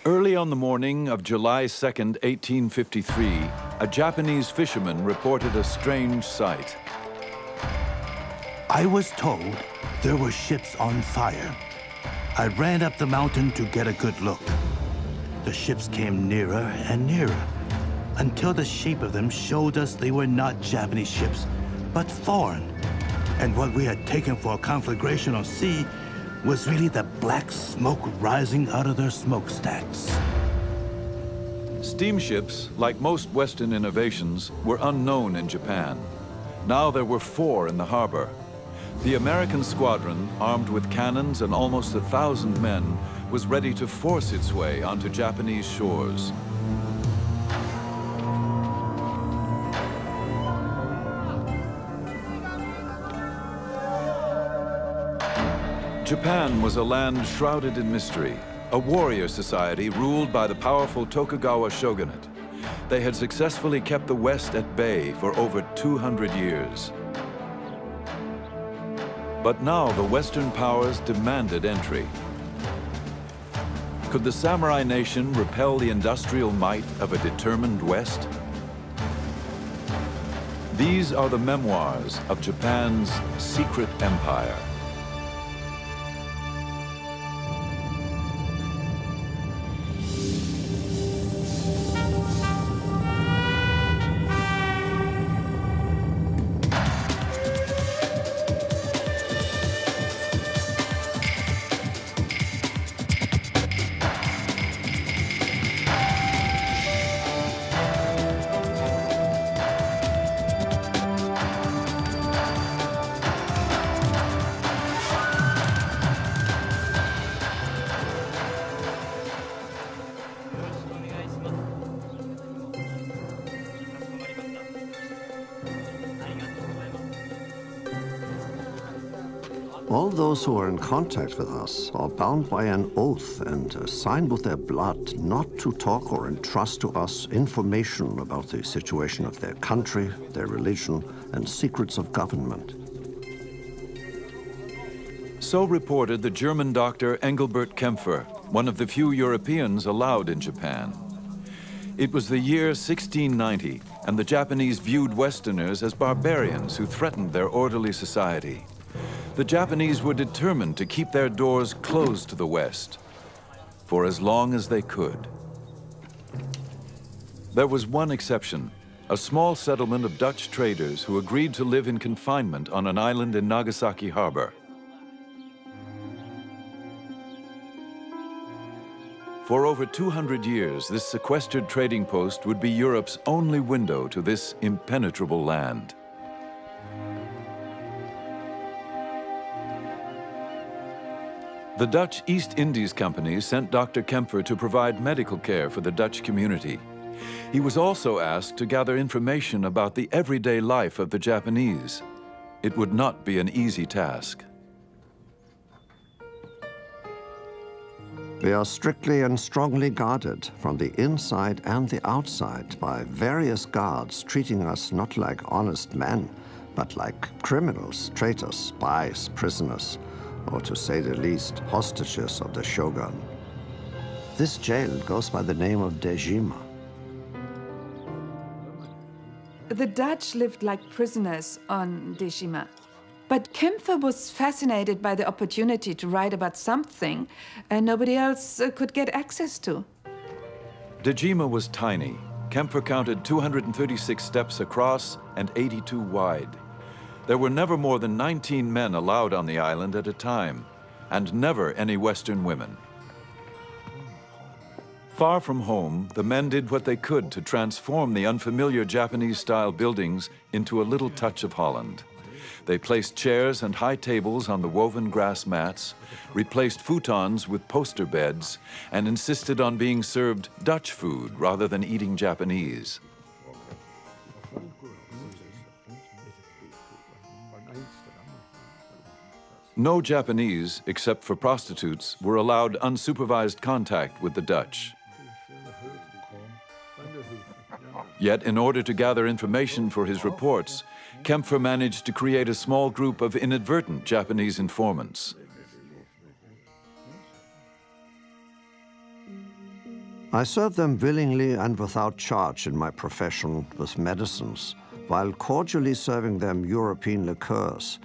Early on the morning of July 2nd, 1853, a Japanese fisherman reported a strange sight. I was told there were ships on fire. I ran up the mountain to get a good look. The ships came nearer and nearer, until the shape of them showed us they were not Japanese ships, but foreign. And what we had taken for a conflagration on sea was really the black smoke rising out of their smokestacks. Steamships, like most Western innovations, were unknown in Japan. Now there were 4 in the harbor. The American squadron, armed with cannons and almost 1,000 men, was ready to force its way onto Japanese shores. Japan was a land shrouded in mystery, a warrior society ruled by the powerful Tokugawa shogunate. They had successfully kept the West at bay for over 200 years. But now the Western powers demanded entry. Could the samurai nation repel the industrial might of a determined West? These are the memoirs of Japan's secret empire. All those who are in contact with us are bound by an oath and signed with their blood not to talk or entrust to us information about the situation of their country, their religion, and secrets of government. So reported the German doctor Engelbert Kempfer, one of the few Europeans allowed in Japan. It was the year 1690, and the Japanese viewed Westerners as barbarians who threatened their orderly society. The Japanese were determined to keep their doors closed to the West for as long as they could. There was one exception, a small settlement of Dutch traders who agreed to live in confinement on an island in Nagasaki harbor. For over 200 years, this sequestered trading post would be Europe's only window to this impenetrable land. The Dutch East Indies Company sent Dr. Kempfer to provide medical care for the Dutch community. He was also asked to gather information about the everyday life of the Japanese. It would not be an easy task. We are strictly and strongly guarded from the inside and the outside by various guards treating us not like honest men, but like criminals, traitors, spies, prisoners, or to say the least, hostages of the shogun. This jail goes by the name of Dejima. The Dutch lived like prisoners on Dejima. But Kempfer was fascinated by the opportunity to write about something nobody else could get access to. Dejima was tiny. Kempfer counted 236 steps across and 82 wide. There were never more than 19 men allowed on the island at a time, and never any Western women. Far from home, the men did what they could to transform the unfamiliar Japanese-style buildings into a little touch of Holland. They placed chairs and high tables on the woven grass mats, replaced futons with poster beds, and insisted on being served Dutch food rather than eating Japanese. No Japanese, except for prostitutes, were allowed unsupervised contact with the Dutch. Yet, in order to gather information for his reports, Kempfer managed to create a small group of inadvertent Japanese informants. I serve them willingly and without charge in my profession with medicines, while cordially serving them European liqueurs.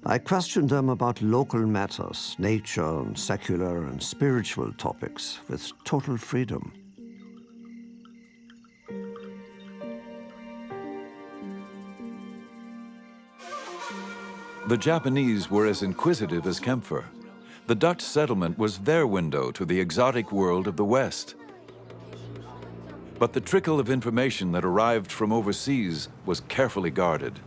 I question them about local matters, nature and secular and spiritual topics, with total freedom. The Japanese were as inquisitive as Kempfer. The Dutch settlement was their window to the exotic world of the West. But the trickle of information that arrived from overseas was carefully guarded.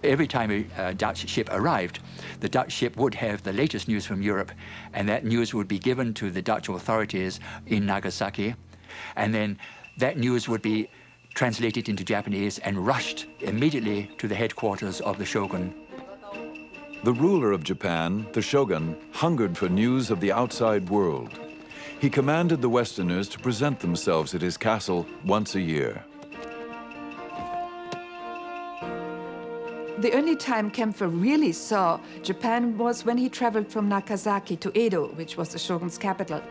Every time a Dutch ship arrived, the Dutch ship would have the latest news from Europe, and that news would be given to the Dutch authorities in Nagasaki, and then that news would be translated into Japanese and rushed immediately to the headquarters of the shogun. The ruler of Japan, the shogun, hungered for news of the outside world. He commanded the Westerners to present themselves at his castle once a year. The only time Kempfer really saw Japan was when he traveled from Nagasaki to Edo, which was the shogun's capital.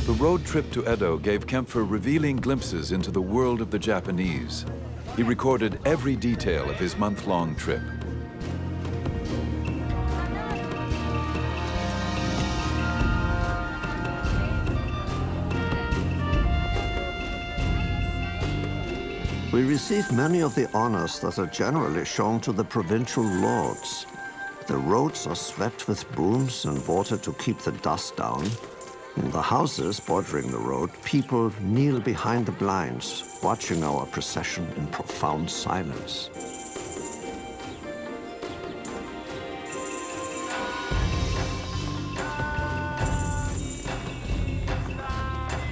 The road trip to Edo gave Kempfer revealing glimpses into the world of the Japanese. He recorded every detail of his month-long trip. We receive many of the honors that are generally shown to the provincial lords. The roads are swept with brooms and water to keep the dust down. In the houses bordering the road, people kneel behind the blinds, watching our procession in profound silence.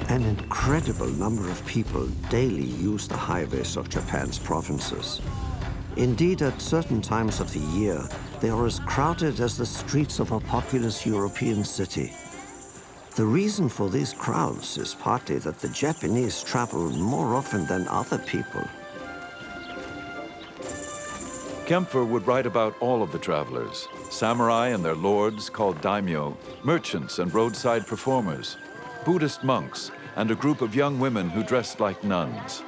An incredible number of people daily use the highways of Japan's provinces. Indeed, at certain times of the year, they are as crowded as the streets of a populous European city. The reason for these crowds is partly that the Japanese travel more often than other people. Kempfer would write about all of the travelers, samurai and their lords called daimyo, merchants and roadside performers, Buddhist monks, and a group of young women who dressed like nuns.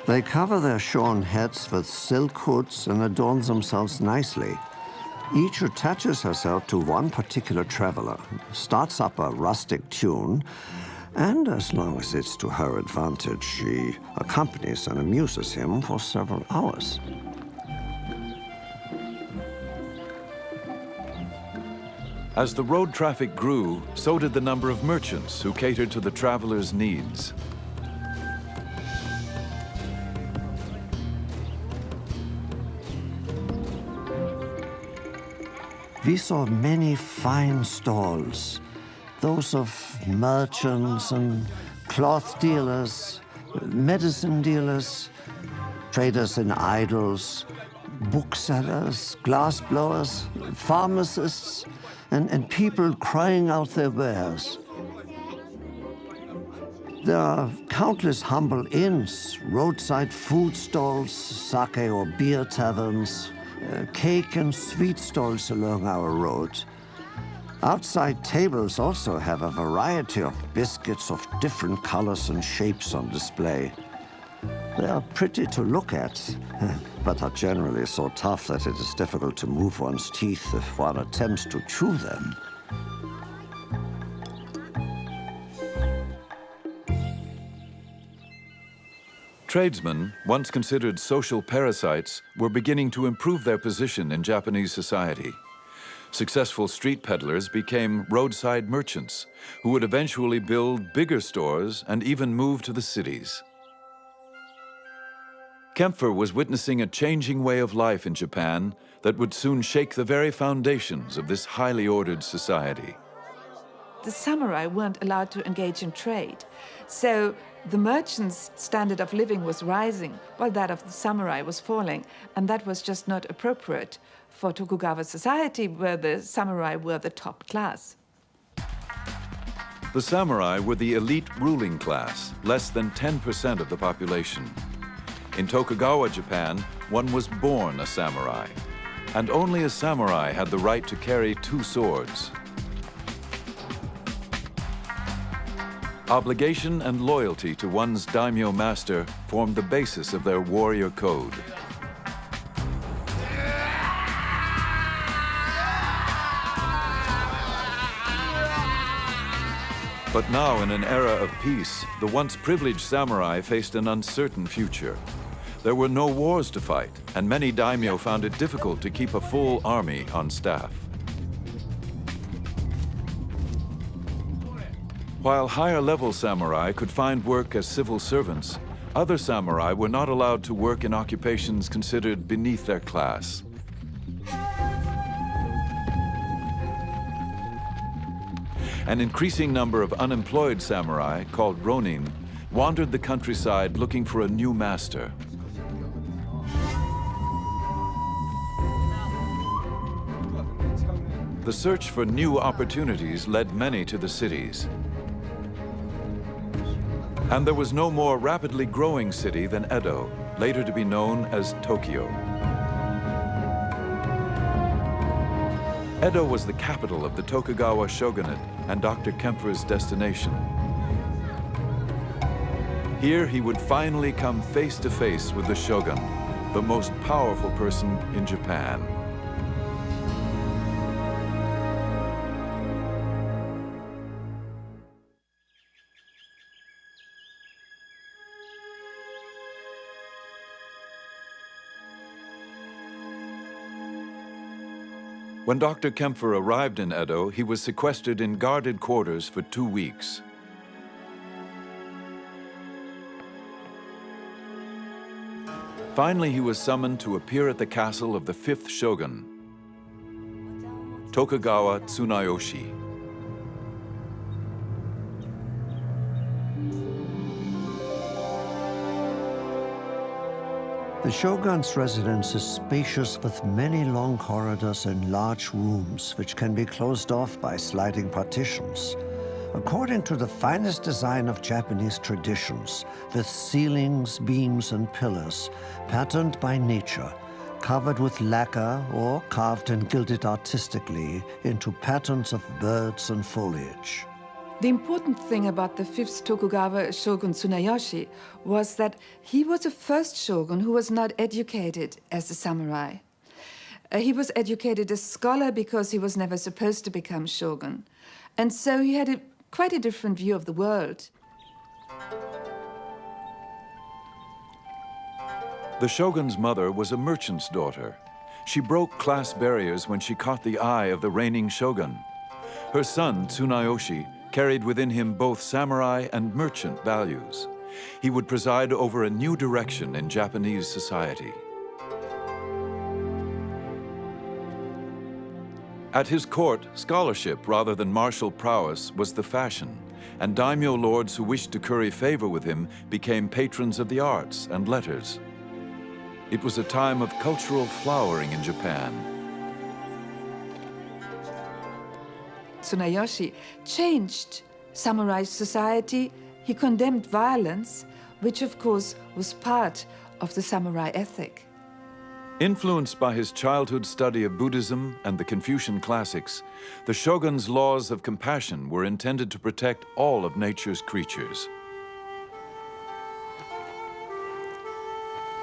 They cover their shorn heads with silk hoods and adorn themselves nicely. Each attaches herself to one particular traveler, starts up a rustic tune, and as long as it's to her advantage, she accompanies and amuses him for several hours. As the road traffic grew, so did the number of merchants who catered to the travelers' needs. We saw many fine stalls, those of merchants and cloth dealers, medicine dealers, traders in idols, booksellers, glassblowers, pharmacists, and people crying out their wares. There are countless humble inns, roadside food stalls, sake or beer taverns, cake and sweet stalls along our road. Outside tables also have a variety of biscuits of different colors and shapes on display. They are pretty to look at, but are generally so tough that it is difficult to move one's teeth if one attempts to chew them. Tradesmen, once considered social parasites, were beginning to improve their position in Japanese society. Successful street peddlers became roadside merchants, who would eventually build bigger stores and even move to the cities. Kempfer was witnessing a changing way of life in Japan that would soon shake the very foundations of this highly ordered society. The samurai weren't allowed to engage in trade, so the merchants' standard of living was rising while that of the samurai was falling, and that was just not appropriate for Tokugawa society, where the samurai were the top class. The samurai were the elite ruling class, less than 10% of the population. In Tokugawa, Japan, one was born a samurai, and only a samurai had the right to carry 2 swords. Obligation and loyalty to one's daimyo master formed the basis of their warrior code. But now, in an era of peace, the once privileged samurai faced an uncertain future. There were no wars to fight, and many daimyo found it difficult to keep a full army on staff. While higher-level samurai could find work as civil servants, other samurai were not allowed to work in occupations considered beneath their class. An increasing number of unemployed samurai, called ronin, wandered the countryside looking for a new master. The search for new opportunities led many to the cities. And there was no more rapidly growing city than Edo, later to be known as Tokyo. Edo was the capital of the Tokugawa shogunate and Dr. Kempfer's destination. Here he would finally come face to face with the shogun, the most powerful person in Japan. When Dr. Kempfer arrived in Edo, he was sequestered in guarded quarters for 2 weeks. Finally, he was summoned to appear at the castle of the 5th shogun, Tokugawa Tsunayoshi. The shogun's residence is spacious with many long corridors and large rooms which can be closed off by sliding partitions. According to the finest design of Japanese traditions, with ceilings, beams, and pillars patterned by nature, covered with lacquer or carved and gilded artistically into patterns of birds and foliage. The important thing about the 5th Tokugawa shogun Tsunayoshi was that he was the first shogun who was not educated as a samurai. He was educated as a scholar because he was never supposed to become shogun. And so he had quite a different view of the world. The shogun's mother was a merchant's daughter. She broke class barriers when she caught the eye of the reigning shogun. Her son, Tsunayoshi, carried within him both samurai and merchant values. He would preside over a new direction in Japanese society. At his court, scholarship rather than martial prowess was the fashion, and daimyo lords who wished to curry favor with him became patrons of the arts and letters. It was a time of cultural flowering in Japan. Tsunayoshi changed samurai society. He condemned violence, which of course was part of the samurai ethic. Influenced by his childhood study of Buddhism and the Confucian classics, the shogun's laws of compassion were intended to protect all of nature's creatures.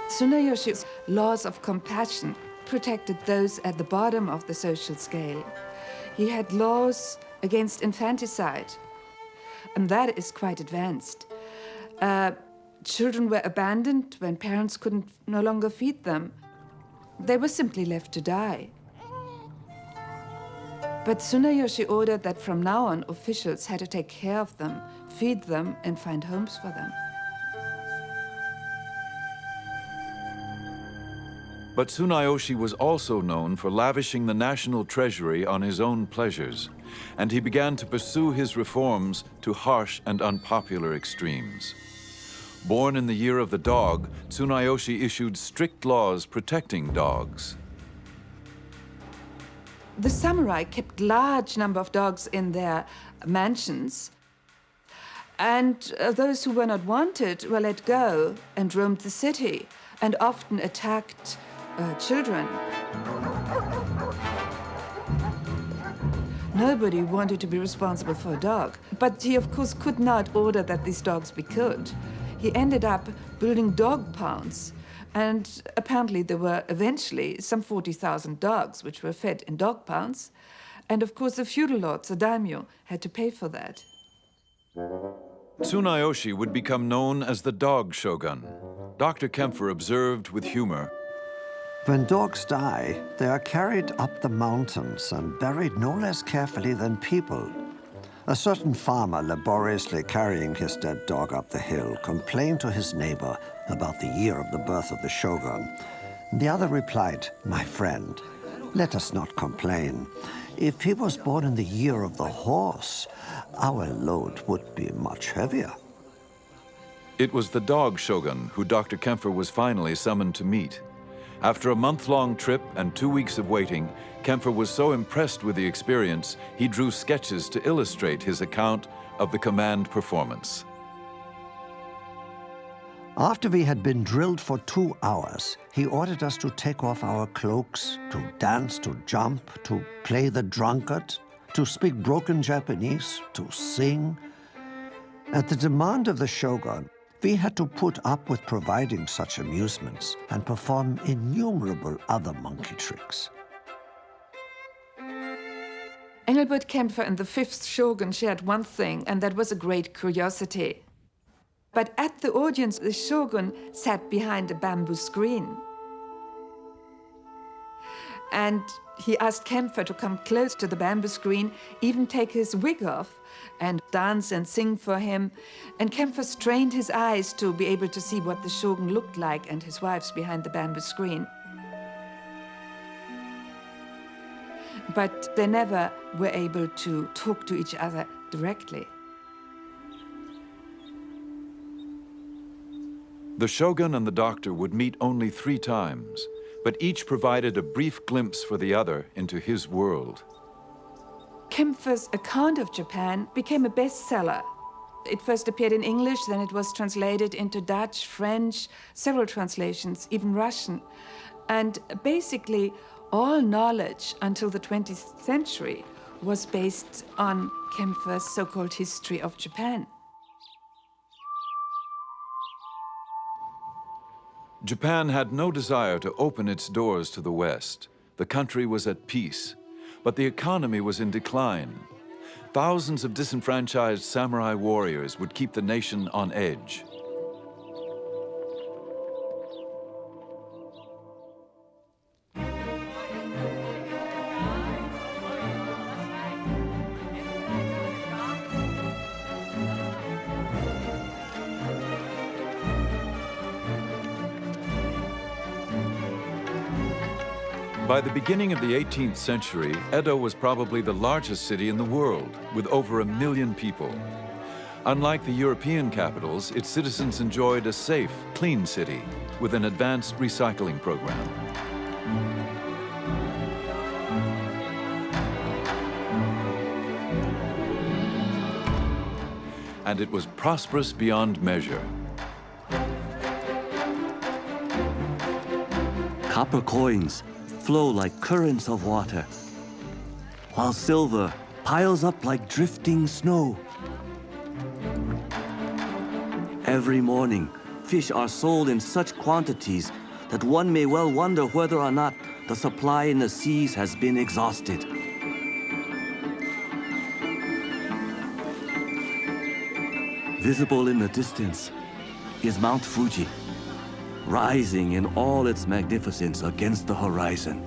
Tsunayoshi's laws of compassion protected those at the bottom of the social scale. He had laws against infanticide, and that is quite advanced. Children were abandoned when parents couldn't no longer feed them. They were simply left to die. But Tsunayoshi ordered that from now on, officials had to take care of them, feed them, and find homes for them. But Tsunayoshi was also known for lavishing the national treasury on his own pleasures, and he began to pursue his reforms to harsh and unpopular extremes. Born in the year of the dog, Tsunayoshi issued strict laws protecting dogs. The samurai kept large number of dogs in their mansions. And those who were not wanted were let go and roamed the city and often attacked children. Nobody wanted to be responsible for a dog, but he, of course, could not order that these dogs be killed. He ended up building dog pounds, and apparently there were eventually some 40,000 dogs which were fed in dog pounds, and of course the feudal lords, the daimyo, had to pay for that. Tsunayoshi would become known as the dog shogun. Dr. Kempfer observed with humor, When dogs die, they are carried up the mountains and buried no less carefully than people. A certain farmer, laboriously carrying his dead dog up the hill, complained to his neighbor about the year of the birth of the shogun. The other replied, "My friend, let us not complain. If he was born in the year of the horse, our load would be much heavier." it was the dog shogun who Dr. Kempfer was finally summoned to meet. After a month-long trip and 2 weeks of waiting, Kempfer was so impressed with the experience, he drew sketches to illustrate his account of the command performance. After we had been drilled for 2 hours, he ordered us to take off our cloaks, to dance, to jump, to play the drunkard, to speak broken Japanese, to sing. At the demand of the shogun, we had to put up with providing such amusements and perform innumerable other monkey tricks. Engelbert Kempfer and the 5th shogun shared one thing, and that was a great curiosity. But at the audience, the shogun sat behind a bamboo screen. And he asked Kempfer to come close to the bamboo screen, even take his wig off, and dance and sing for him. And Kempfer strained his eyes to be able to see what the shogun looked like and his wives behind the bamboo screen. But they never were able to talk to each other directly. The shogun and the doctor would meet only 3 times, but each provided a brief glimpse for the other into his world. Kempfer's account of Japan became a bestseller. It first appeared in English, then it was translated into Dutch, French, several translations, even Russian. And basically, all knowledge until the 20th century was based on Kempfer's so-called history of Japan. Japan had no desire to open its doors to the West. The country was at peace, but the economy was in decline. Thousands of disenfranchised samurai warriors would keep the nation on edge. By the beginning of the 18th century, Edo was probably the largest city in the world, with over 1 million people. Unlike the European capitals, its citizens enjoyed a safe, clean city with an advanced recycling program. And it was prosperous beyond measure. Copper coins flow like currents of water, while silver piles up like drifting snow. Every morning, fish are sold in such quantities that one may well wonder whether or not the supply in the seas has been exhausted. Visible in the distance is Mount Fuji, rising in all its magnificence against the horizon.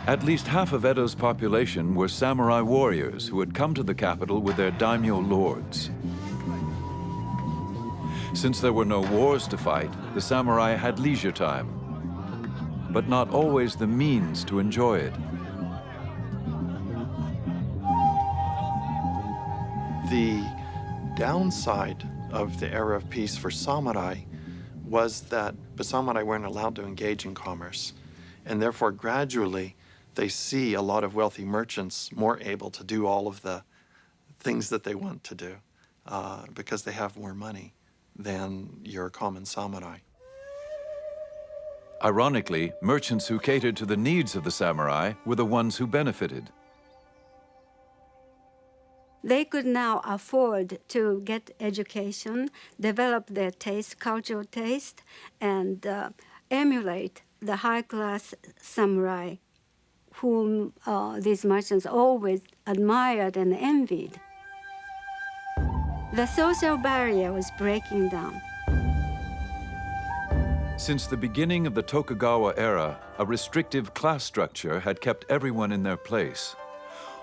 At least half of Edo's population were samurai warriors who had come to the capital with their daimyo lords. Since there were no wars to fight, the samurai had leisure time, but not always the means to enjoy it. The downside of the era of peace for samurai was that the samurai weren't allowed to engage in commerce, and therefore gradually they see a lot of wealthy merchants more able to do all of the things that they want to do because they have more money than your common samurai. Ironically, merchants who catered to the needs of the samurai were the ones who benefited. They could now afford to get education, develop their taste, cultural taste, and emulate the high-class samurai whom these merchants always admired and envied. The social barrier was breaking down. Since the beginning of the Tokugawa era, a restrictive class structure had kept everyone in their place.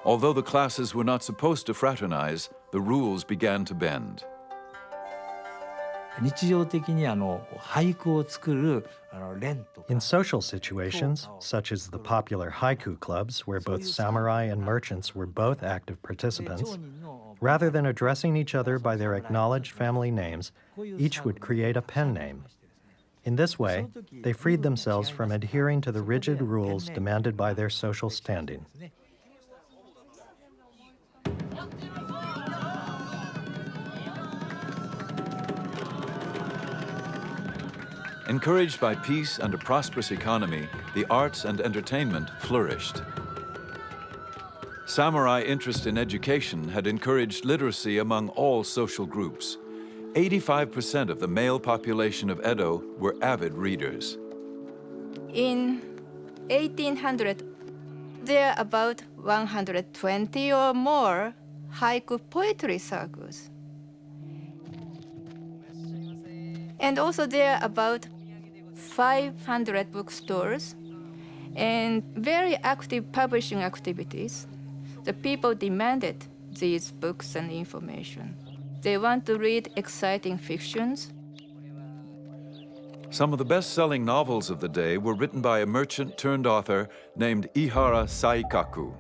Although the classes were not supposed to fraternize, the rules began to bend. 日常的に俳句を作る連とか In social situations, such as the popular haiku clubs, where both samurai and merchants were both active participants, rather than addressing each other by their acknowledged family names, each would create a pen name. In this way, they freed themselves from adhering to the rigid rules demanded by their social standing. Encouraged by peace and a prosperous economy, the arts and entertainment flourished. Samurai interest in education had encouraged literacy among all social groups. 85% of the male population of Edo were avid readers. In 1800, there are about 120 or more haiku poetry circles. And also there are about 500 bookstores and very active publishing activities. The people demanded these books and information. They want to read exciting fictions. Some of the best-selling novels of the day were written by a merchant-turned-author named Ihara Saikaku.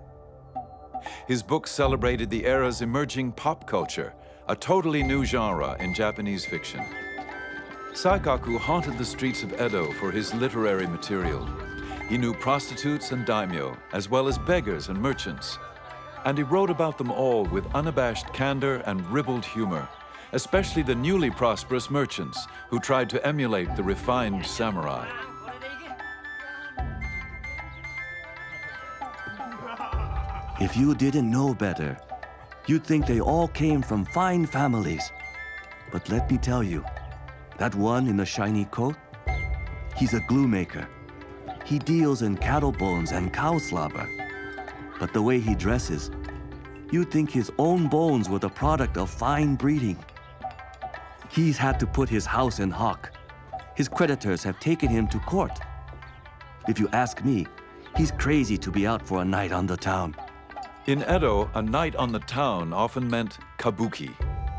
His books celebrated the era's emerging pop culture, a totally new genre in Japanese fiction. Saikaku haunted the streets of Edo for his literary material. He knew prostitutes and daimyo, as well as beggars and merchants. And he wrote about them all with unabashed candor and ribald humor, especially the newly prosperous merchants who tried to emulate the refined samurai. If you didn't know better, you'd think they all came from fine families. But let me tell you, that one in the shiny coat, he's a glue maker. He deals in cattle bones and cow slobber. But the way he dresses, you'd think his own bones were the product of fine breeding. He's had to put his house in hock. His creditors have taken him to court. If you ask me, he's crazy to be out for a night on the town. In Edo, a night on the town often meant kabuki,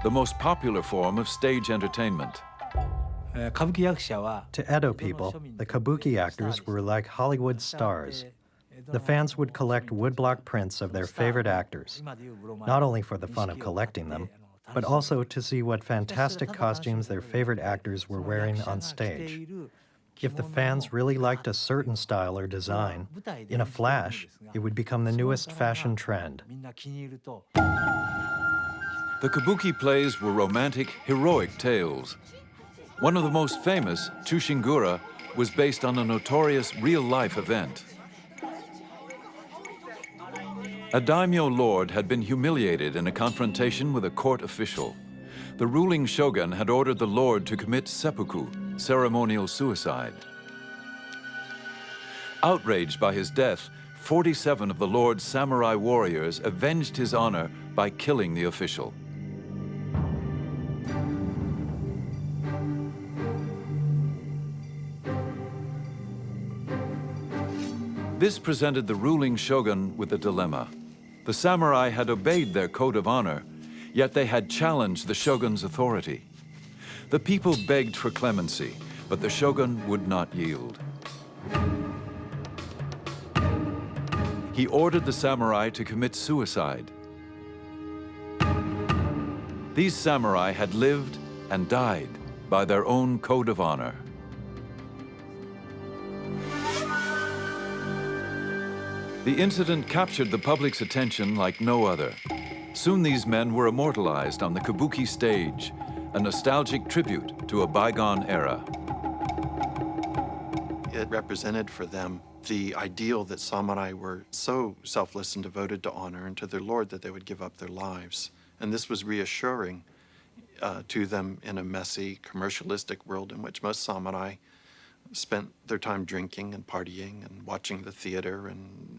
the most popular form of stage entertainment. To Edo people, the kabuki actors were like Hollywood stars. The fans would collect woodblock prints of their favorite actors, not only for the fun of collecting them, but also to see what fantastic costumes their favorite actors were wearing on stage. If the fans really liked a certain style or design, in a flash, it would become the newest fashion trend. The kabuki plays were romantic, heroic tales. One of the most famous, Chushingura, was based on a notorious real-life event. A daimyo lord had been humiliated in a confrontation with a court official. The ruling shogun had ordered the lord to commit seppuku, ceremonial suicide. Outraged by his death, 47 of the lord's samurai warriors avenged his honor by killing the official. This presented the ruling shogun with a dilemma. The samurai had obeyed their code of honor, yet they had challenged the shogun's authority. The people begged for clemency, but the shogun would not yield. He ordered the samurai to commit suicide. These samurai had lived and died by their own code of honor. The incident captured the public's attention like no other. Soon these men were immortalized on the kabuki stage, a nostalgic tribute to a bygone era. It represented for them the ideal that samurai were so selfless and devoted to honor and to their lord that they would give up their lives. And this was reassuring to them in a messy, commercialistic world in which most samurai spent their time drinking and partying and watching the theater and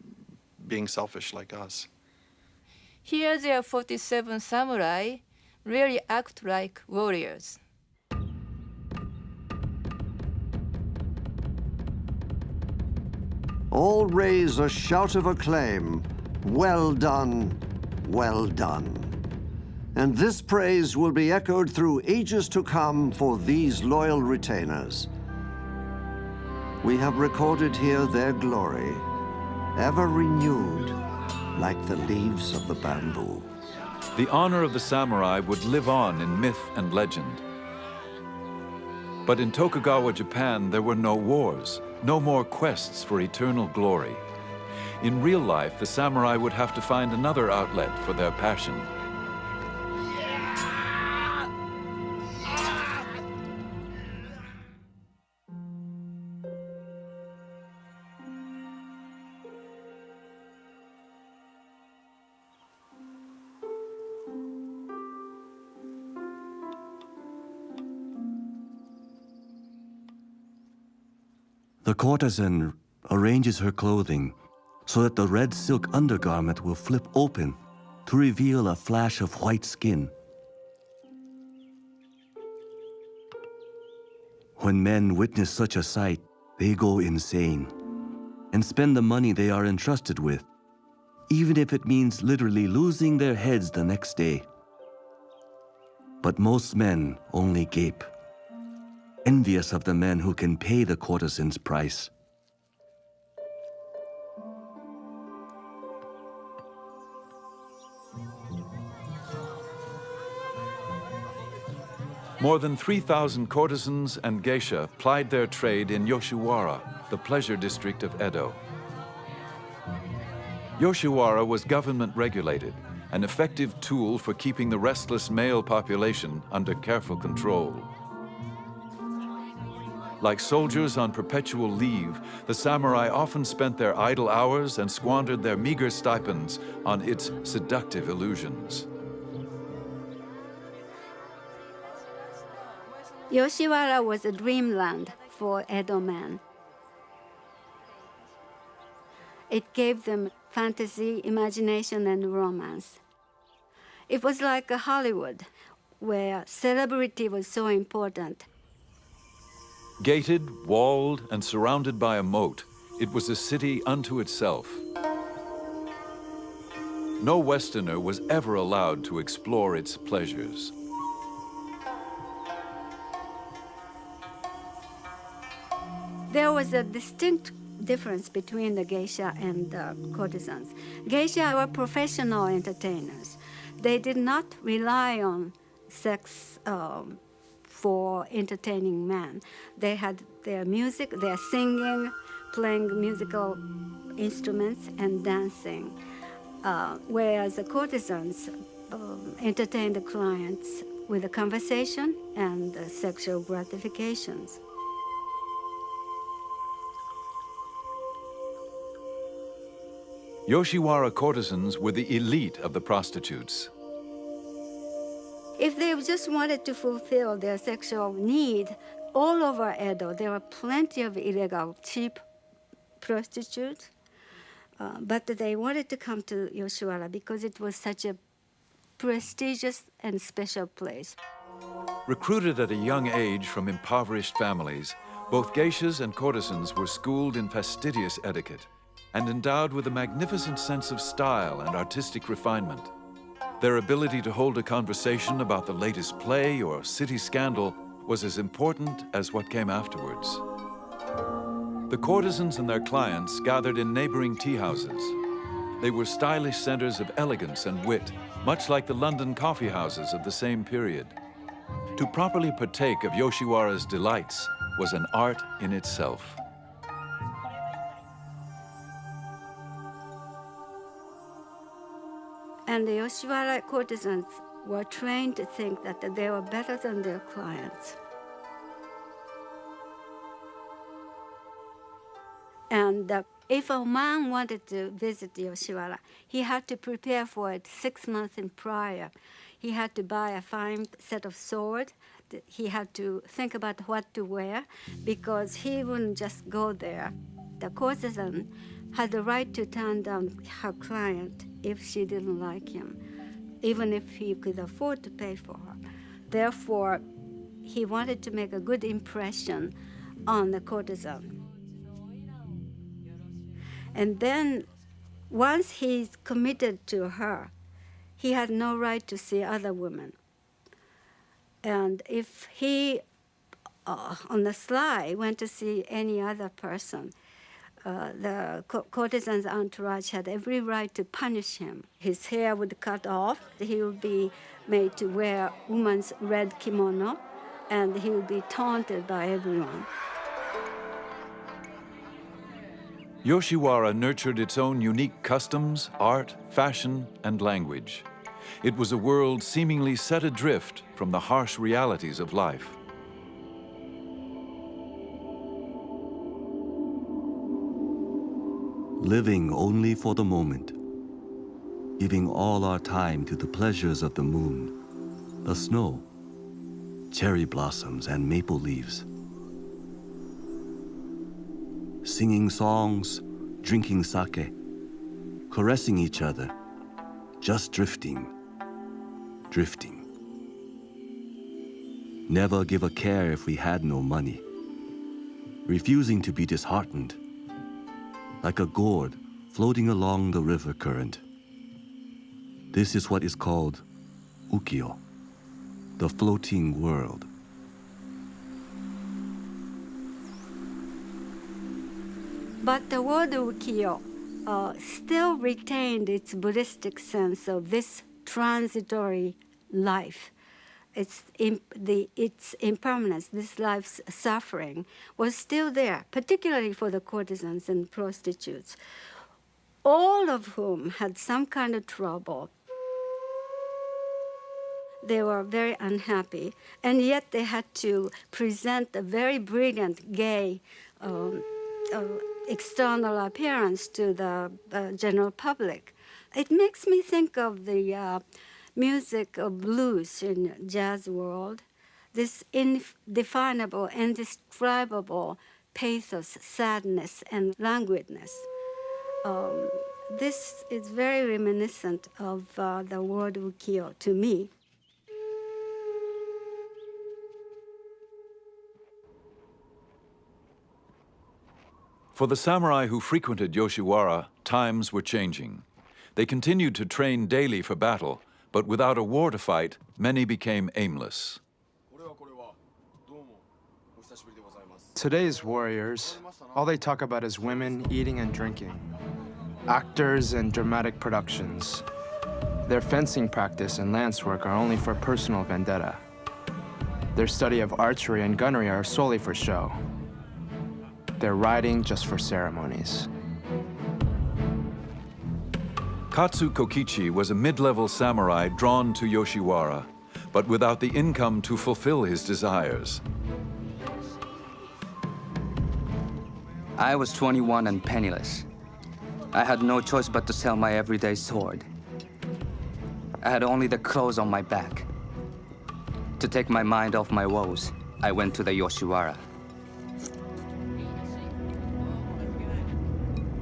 being selfish like us. Here there are 47 samurai really act like warriors. All raise a shout of acclaim. Well done, well done. And this praise will be echoed through ages to come for these loyal retainers. We have recorded here their glory, ever renewed like the leaves of the bamboo. The honor of the samurai would live on in myth and legend. But in Tokugawa Japan, there were no wars, no more quests for eternal glory. In real life, the samurai would have to find another outlet for their passion. The courtesan arranges her clothing so that the red silk undergarment will flip open to reveal a flash of white skin. When men witness such a sight, they go insane and spend the money they are entrusted with, even if it means literally losing their heads the next day. But most men only gape, envious of the men who can pay the courtesan's price. More than 3,000 courtesans and geisha plied their trade in Yoshiwara, the pleasure district of Edo. Yoshiwara was government regulated, an effective tool for keeping the restless male population under careful control. Like soldiers on perpetual leave, the samurai often spent their idle hours and squandered their meager stipends on its seductive illusions. Yoshiwara was a dreamland for Edo men. It gave them fantasy, imagination, and romance. It was like a Hollywood, where celebrity was so important. Gated, walled, and surrounded by a moat, it was a city unto itself. No Westerner was ever allowed to explore its pleasures. There was a distinct difference between the geisha and the courtesans. Geisha were professional entertainers. They did not rely on sex for entertaining men. They had their music, their singing, playing musical instruments, and dancing. Whereas the courtesans entertained the clients with a conversation and sexual gratifications. Yoshiwara courtesans were the elite of the prostitutes. If they just wanted to fulfill their sexual need, all over Edo, there were plenty of illegal, cheap prostitutes. But they wanted to come to Yoshiwara because it was such a prestigious and special place. Recruited at a young age from impoverished families, both geishas and courtesans were schooled in fastidious etiquette and endowed with a magnificent sense of style and artistic refinement. Their ability to hold a conversation about the latest play or city scandal was as important as what came afterwards. The courtesans and their clients gathered in neighboring tea houses. They were stylish centers of elegance and wit, much like the London coffee houses of the same period. To properly partake of Yoshiwara's delights was an art in itself. And the Yoshiwara courtesans were trained to think that they were better than their clients. And if a man wanted to visit Yoshiwara, he had to prepare for it 6 months in prior. He had to buy a fine set of sword. He had to think about what to wear because he wouldn't just go there. The courtesan had the right to turn down her client if she didn't like him, even if he could afford to pay for her. Therefore, he wanted to make a good impression on the courtesan. And then, once he's committed to her, he had no right to see other women. And if he, on the sly, went to see any other person, the courtesan's entourage had every right to punish him. His hair would cut off, he would be made to wear woman's red kimono, and he would be taunted by everyone. Yoshiwara nurtured its own unique customs, art, fashion, and language. It was a world seemingly set adrift from the harsh realities of life. Living only for the moment, giving all our time to the pleasures of the moon, the snow, cherry blossoms, and maple leaves. Singing songs, drinking sake, caressing each other, just drifting. Never give a care if we had no money, refusing to be disheartened, like a gourd floating along the river current. This is what is called ukiyo, the floating world. But the word ukiyo still retained its Buddhistic sense of this transitory life. Its impermanence, this life's suffering, was still there, particularly for the courtesans and prostitutes, all of whom had some kind of trouble. They were very unhappy, and yet they had to present a very brilliant, gay, external appearance to the general public. It makes me think of the music of blues in jazz world, this indefinable, indescribable pathos, sadness, and languidness. This is very reminiscent of the word ukiyo to me. For the samurai who frequented Yoshiwara, times were changing. They continued to train daily for battle, but without a war to fight, many became aimless. Today's warriors, all they talk about is women, eating, and drinking. Actors and dramatic productions. Their fencing practice and lance work are only for personal vendetta. Their study of archery and gunnery are solely for show. They're riding just for ceremonies. Katsu Kokichi was a mid-level samurai drawn to Yoshiwara, but without the income to fulfill his desires. I was 21 and penniless. I had no choice but to sell my everyday sword. I had only the clothes on my back. To take my mind off my woes, I went to the Yoshiwara.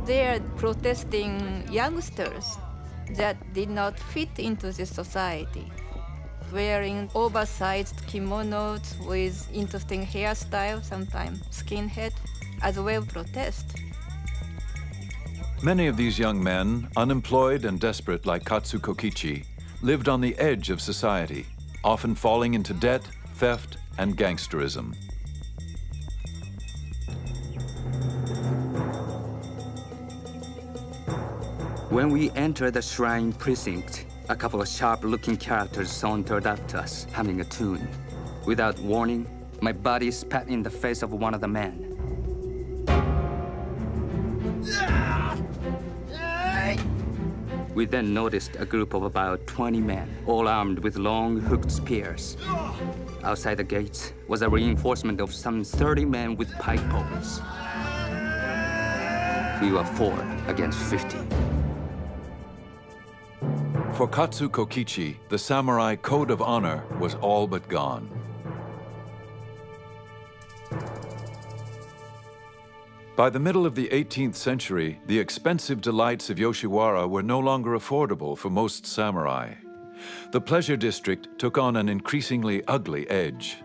They are protesting youngsters that did not fit into the society, wearing oversized kimonos with interesting hairstyle, sometimes skinhead, as a way of protest. Many of these young men, unemployed and desperate like Katsu Kokichi, lived on the edge of society, often falling into debt, theft, and gangsterism. When we entered the shrine precinct, a couple of sharp-looking characters sauntered up to us, humming a tune. Without warning, my body spat in the face of one of the men. We then noticed a group of about 20 men, all armed with long hooked spears. Outside the gates was a reinforcement of some 30 men with pike poles. We were 4 against 50. For Katsu Kokichi, the samurai code of honor was all but gone. By the middle of the 18th century, the expensive delights of Yoshiwara were no longer affordable for most samurai. The pleasure district took on an increasingly ugly edge.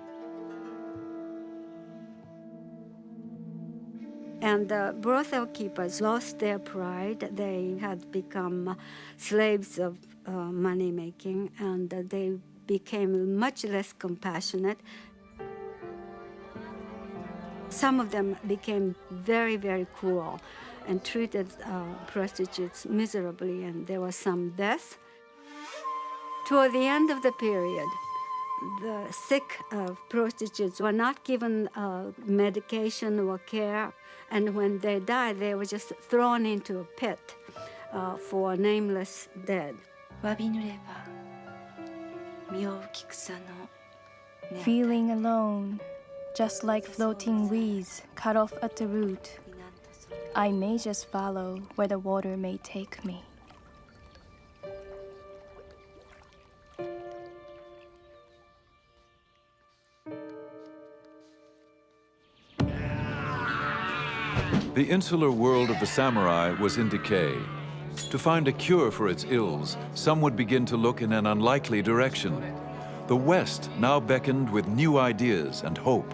And the brothel keepers lost their pride. They had become slaves of money making, and they became much less compassionate. Some of them became very, very cruel and treated prostitutes miserably, and there was some death. Toward the end of the period, the sick prostitutes were not given medication or care, and when they died, they were just thrown into a pit for nameless dead. Feeling alone, just like floating weeds cut off at the root, I may just follow where the water may take me. The insular world of the samurai was in decay. To find a cure for its ills, some would begin to look in an unlikely direction. The West now beckoned with new ideas and hope.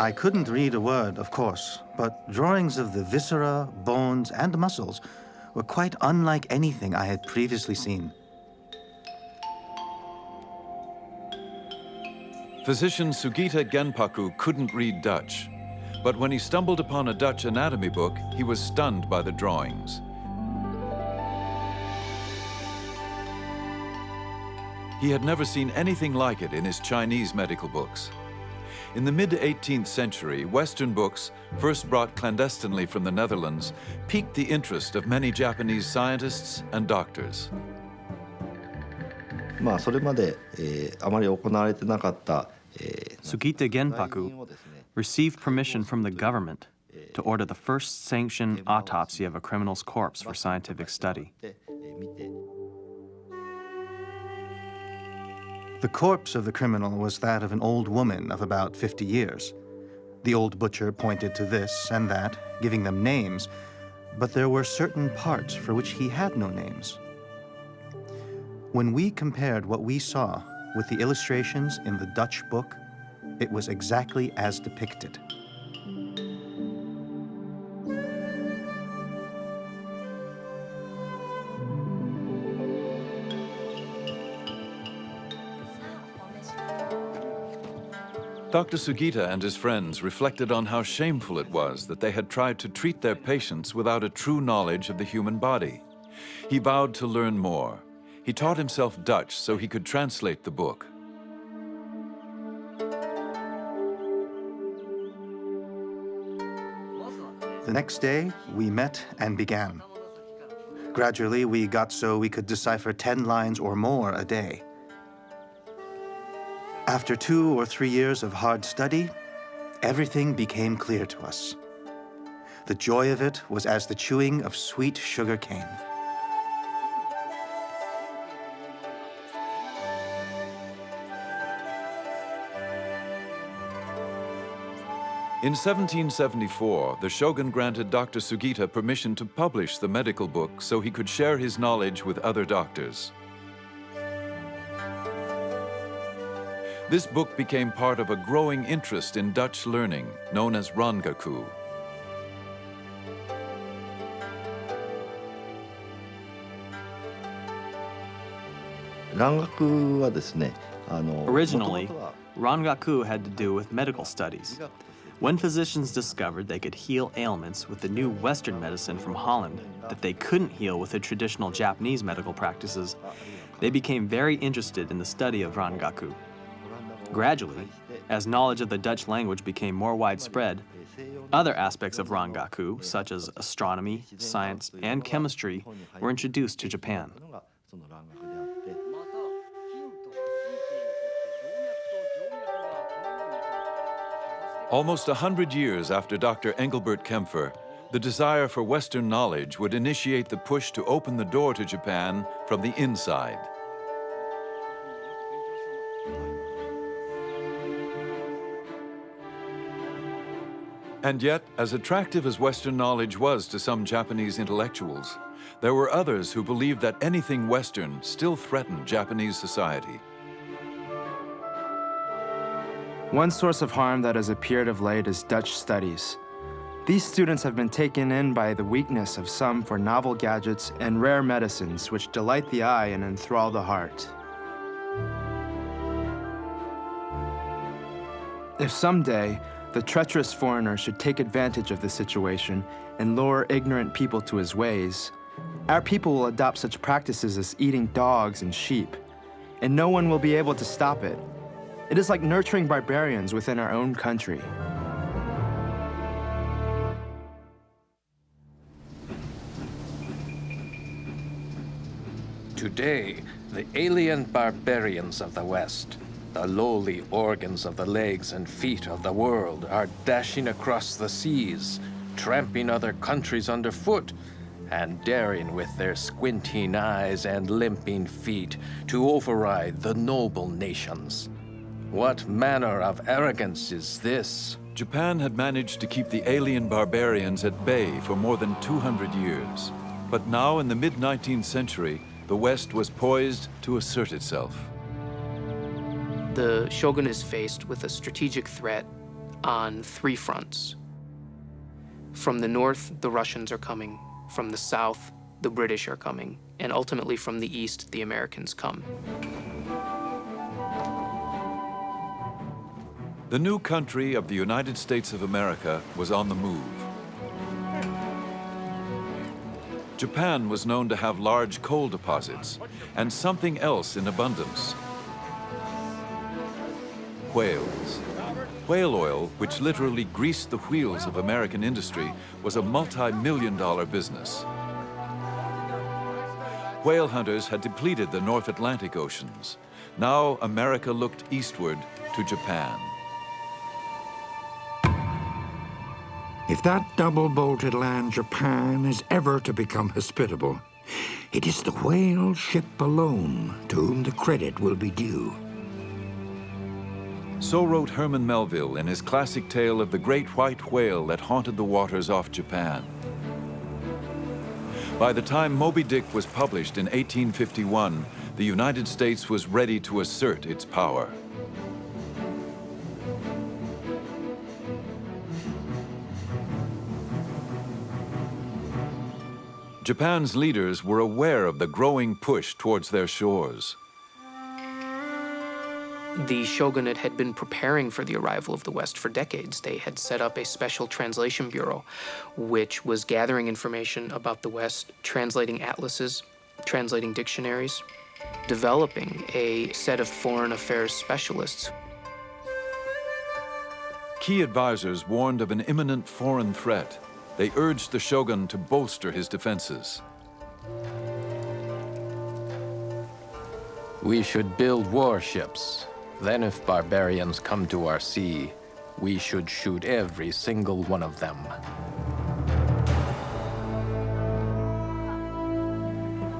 I couldn't read a word, of course, but drawings of the viscera, bones, and muscles were quite unlike anything I had previously seen. Physician Sugita Genpaku couldn't read Dutch, but when he stumbled upon a Dutch anatomy book, he was stunned by the drawings. He had never seen anything like it in his Chinese medical books. In the mid-18th century, Western books, first brought clandestinely from the Netherlands, piqued the interest of many Japanese scientists and doctors. それまであまり行われてなかった Sugita Genpaku received permission from the government to order the first sanctioned autopsy of a criminal's corpse for scientific study. The corpse of the criminal was that of an old woman of about 50 years. The old butcher pointed to this and that, giving them names, but there were certain parts for which he had no names. When we compared what we saw with the illustrations in the Dutch book, it was exactly as depicted. Dr. Sugita and his friends reflected on how shameful it was that they had tried to treat their patients without a true knowledge of the human body. He vowed to learn more. He taught himself Dutch so he could translate the book. The next day, we met and began. Gradually, we got so we could decipher 10 lines or more a day. After 2 or 3 years of hard study, everything became clear to us. The joy of it was as the chewing of sweet sugar cane. In 1774, the shogun granted Dr. Sugita permission to publish the medical book so he could share his knowledge with other doctors. This book became part of a growing interest in Dutch learning, known as Rangaku. Originally, Rangaku had to do with medical studies, When physicians discovered they could heal ailments with the new Western medicine from Holland that they couldn't heal with the traditional Japanese medical practices, they became very interested in the study of Rangaku. Gradually, as knowledge of the Dutch language became more widespread, other aspects of Rangaku, such as astronomy, science, and chemistry, were introduced to Japan. Almost 100 years after Dr. Engelbert Kempfer, the desire for Western knowledge would initiate the push to open the door to Japan from the inside. And yet, as attractive as Western knowledge was to some Japanese intellectuals, there were others who believed that anything Western still threatened Japanese society. One source of harm that has appeared of late is Dutch studies. These students have been taken in by the weakness of some for novel gadgets and rare medicines which delight the eye and enthrall the heart. If someday the treacherous foreigner should take advantage of the situation and lure ignorant people to his ways, our people will adopt such practices as eating dogs and sheep, and no one will be able to stop it. It is like nurturing barbarians within our own country. Today, the alien barbarians of the West, the lowly organs of the legs and feet of the world, are dashing across the seas, tramping other countries underfoot, and daring with their squinting eyes and limping feet to override the noble nations. What manner of arrogance is this? Japan had managed to keep the alien barbarians at bay for more than 200 years. But now, in the mid-19th century, the West was poised to assert itself. The shogun is faced with a strategic threat on three fronts. From the north, the Russians are coming. From the south, the British are coming. And ultimately, from the east, the Americans come. The new country of the United States of America was on the move. Japan was known to have large coal deposits and something else in abundance: whales. Whale oil, which literally greased the wheels of American industry, was a multi-million-dollar business. Whale hunters had depleted the North Atlantic oceans. Now America looked eastward to Japan. If that double-bolted land Japan is ever to become hospitable, it is the whale ship alone to whom the credit will be due. So wrote Herman Melville in his classic tale of the great white whale that haunted the waters off Japan. By the time Moby Dick was published in 1851, the United States was ready to assert its power. Japan's leaders were aware of the growing push towards their shores. The shogunate had been preparing for the arrival of the West for decades. They had set up a special translation bureau, which was gathering information about the West, translating atlases, translating dictionaries, developing a set of foreign affairs specialists. Key advisors warned of an imminent foreign threat. They urged the shogun to bolster his defenses. We should build warships. Then if barbarians come to our sea, we should shoot every single one of them.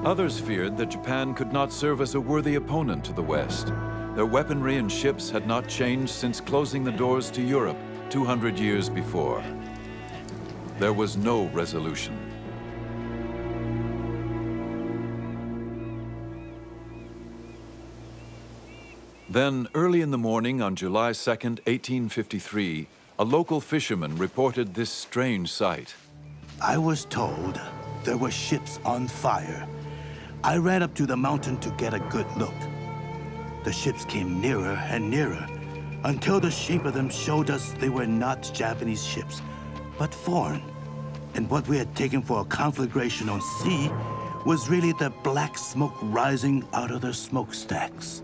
Others feared that Japan could not serve as a worthy opponent to the West. Their weaponry and ships had not changed since closing the doors to Europe 200 years before. There was no resolution. Then, early in the morning on July 2nd, 1853, a local fisherman reported this strange sight. I was told there were ships on fire. I ran up to the mountain to get a good look. The ships came nearer and nearer until the shape of them showed us they were not Japanese ships, but foreign. And what we had taken for a conflagration on sea was really the black smoke rising out of their smokestacks.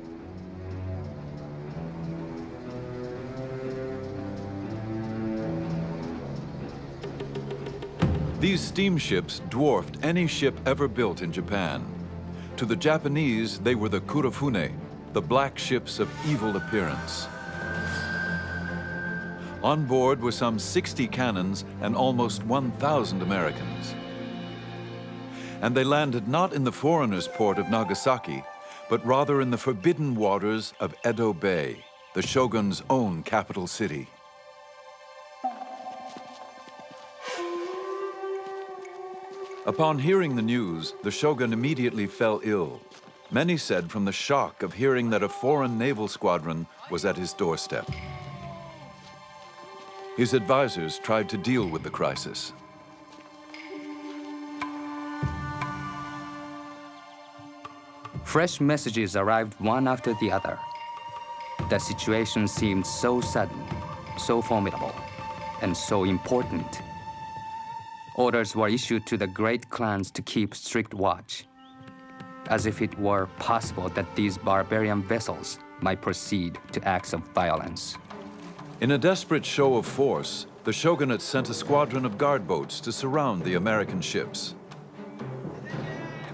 These steamships dwarfed any ship ever built in Japan. To the Japanese, they were the kurofune, the black ships of evil appearance. On board were some 60 cannons and almost 1,000 Americans. And they landed not in the foreigners' port of Nagasaki, but rather in the forbidden waters of Edo Bay, the shogun's own capital city. Upon hearing the news, the shogun immediately fell ill. Many said from the shock of hearing that a foreign naval squadron was at his doorstep. His advisors tried to deal with the crisis. Fresh messages arrived one after the other. The situation seemed so sudden, so formidable, and so important. Orders were issued to the great clans to keep strict watch, as if it were possible that these barbarian vessels might proceed to acts of violence. In a desperate show of force, the shogunate sent a squadron of guard boats to surround the American ships.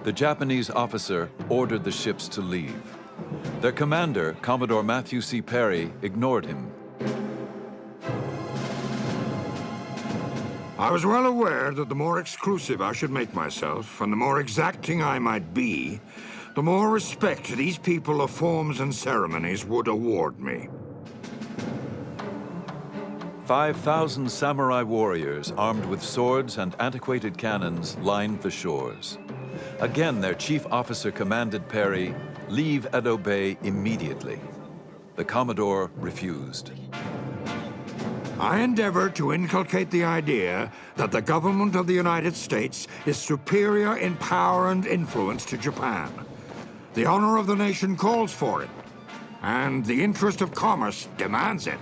The Japanese officer ordered the ships to leave. Their commander, Commodore Matthew C. Perry, ignored him. I was well aware that the more exclusive I should make myself, and the more exacting I might be, the more respect these people of forms and ceremonies would award me. 5,000 samurai warriors armed with swords and antiquated cannons lined the shores. Again, their chief officer commanded Perry, leave Edo Bay immediately. The Commodore refused. I endeavor to inculcate the idea that the government of the United States is superior in power and influence to Japan. The honor of the nation calls for it, and the interest of commerce demands it.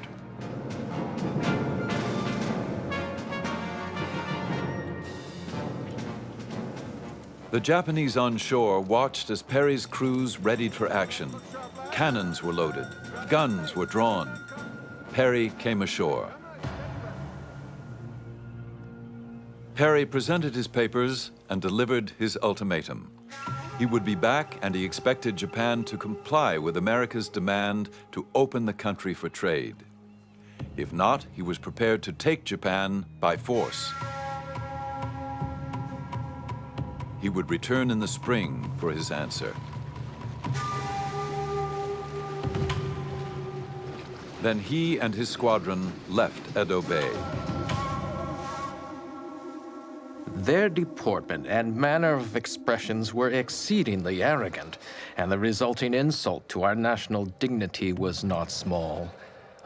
The Japanese on shore watched as Perry's crews readied for action. Cannons were loaded, guns were drawn. Perry came ashore. Perry presented his papers and delivered his ultimatum. He would be back, and he expected Japan to comply with America's demand to open the country for trade. If not, he was prepared to take Japan by force. He would return in the spring for his answer. Then he and his squadron left Edo Bay. Their deportment and manner of expressions were exceedingly arrogant, and the resulting insult to our national dignity was not small.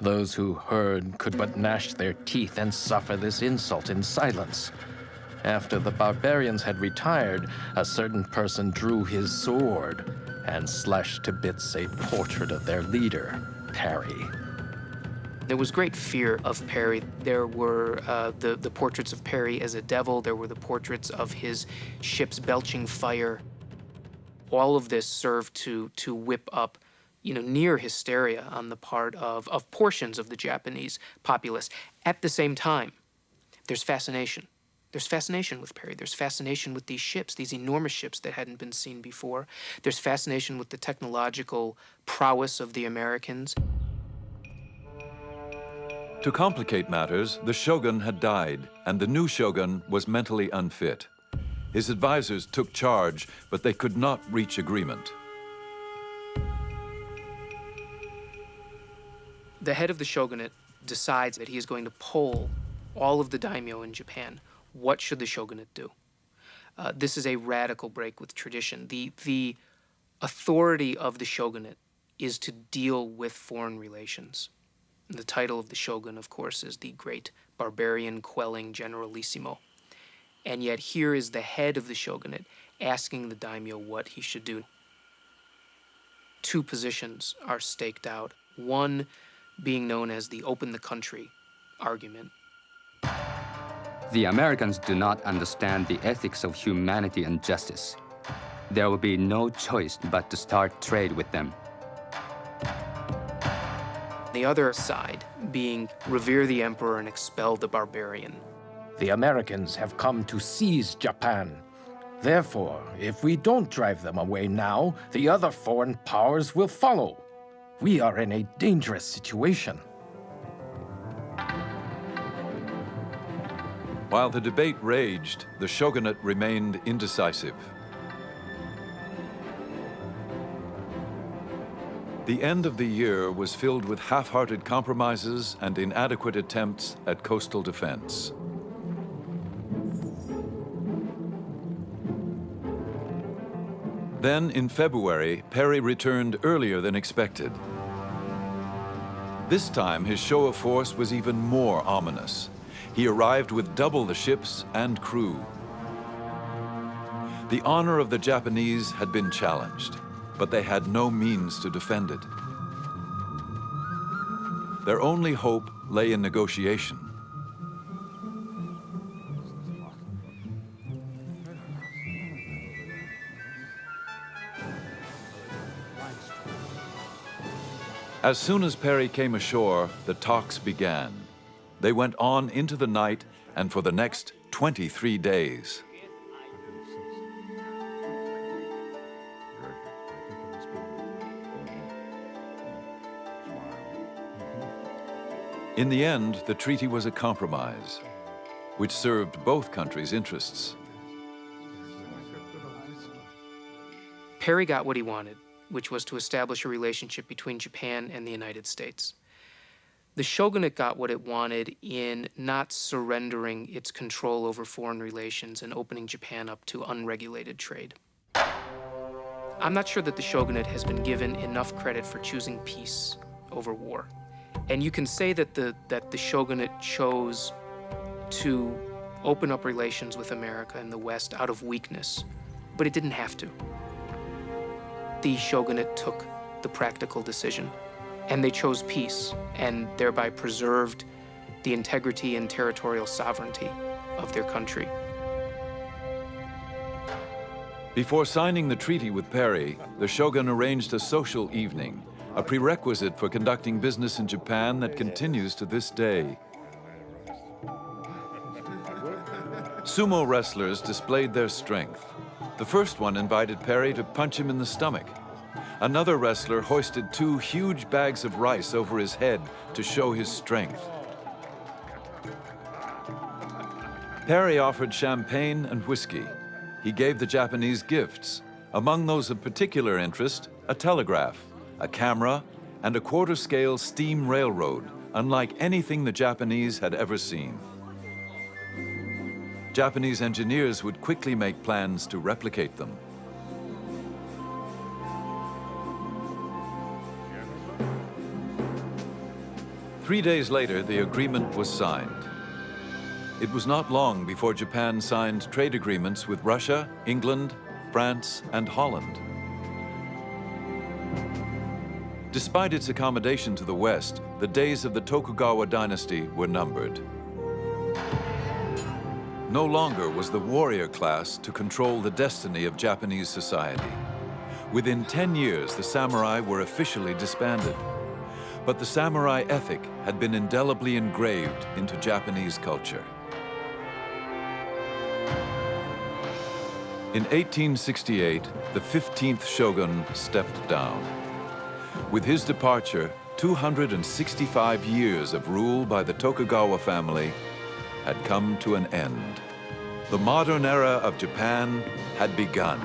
Those who heard could but gnash their teeth and suffer this insult in silence. After the barbarians had retired, a certain person drew his sword and slashed to bits a portrait of their leader, Perry. There was great fear of Perry. There were the portraits of Perry as a devil. There were the portraits of his ships belching fire. All of this served to whip up, near hysteria on the part of portions of the Japanese populace. At the same time, there's fascination. There's fascination with Perry. There's fascination with these ships, these enormous ships that hadn't been seen before. There's fascination with the technological prowess of the Americans. To complicate matters, the shogun had died, and the new shogun was mentally unfit. His advisors took charge, but they could not reach agreement. The head of the shogunate decides that he is going to poll all of the daimyo in Japan. What should the shogunate do? This is a radical break with tradition. The authority of the shogunate is to deal with foreign relations. The title of the shogun, of course, is the great barbarian quelling generalissimo. And yet here is the head of the shogunate asking the daimyo what he should do. Two positions are staked out. One, being known as the open the country argument. The Americans do not understand the ethics of humanity and justice. There will be no choice but to start trade with them. The other side being revere the emperor and expel the barbarian. The Americans have come to seize Japan. Therefore, if we don't drive them away now, the other foreign powers will follow. We are in a dangerous situation. While the debate raged, the shogunate remained indecisive. The end of the year was filled with half-hearted compromises and inadequate attempts at coastal defense. Then, in February, Perry returned earlier than expected. This time, his show of force was even more ominous. He arrived with double the ships and crew. The honor of the Japanese had been challenged, but they had no means to defend it. Their only hope lay in negotiation. As soon as Perry came ashore, the talks began. They went on into the night and for the next 23 days. In the end, the treaty was a compromise, which served both countries' interests. Perry got what he wanted, which was to establish a relationship between Japan and the United States. The shogunate got what it wanted in not surrendering its control over foreign relations and opening Japan up to unregulated trade. I'm not sure that the shogunate has been given enough credit for choosing peace over war. And you can say that the shogunate chose to open up relations with America and the West out of weakness, but it didn't have to. The shogunate took the practical decision, and they chose peace, and thereby preserved the integrity and territorial sovereignty of their country. Before signing the treaty with Perry, the shogun arranged a social evening, a prerequisite for conducting business in Japan that continues to this day. Sumo wrestlers displayed their strength. The first one invited Perry to punch him in the stomach. Another wrestler hoisted 2 huge bags of rice over his head to show his strength. Perry offered champagne and whiskey. He gave the Japanese gifts. Among those of particular interest, a telegraph, a camera, and a quarter-scale steam railroad, unlike anything the Japanese had ever seen. Japanese engineers would quickly make plans to replicate them. Three days later, the agreement was signed. It was not long before Japan signed trade agreements with Russia, England, France, and Holland. Despite its accommodation to the West, the days of the Tokugawa dynasty were numbered. No longer was the warrior class to control the destiny of Japanese society. Within 10 years, the samurai were officially disbanded. But the samurai ethic had been indelibly engraved into Japanese culture. In 1868, the 15th shogun stepped down. With his departure, 265 years of rule by the Tokugawa family had come to an end. The modern era of Japan had begun.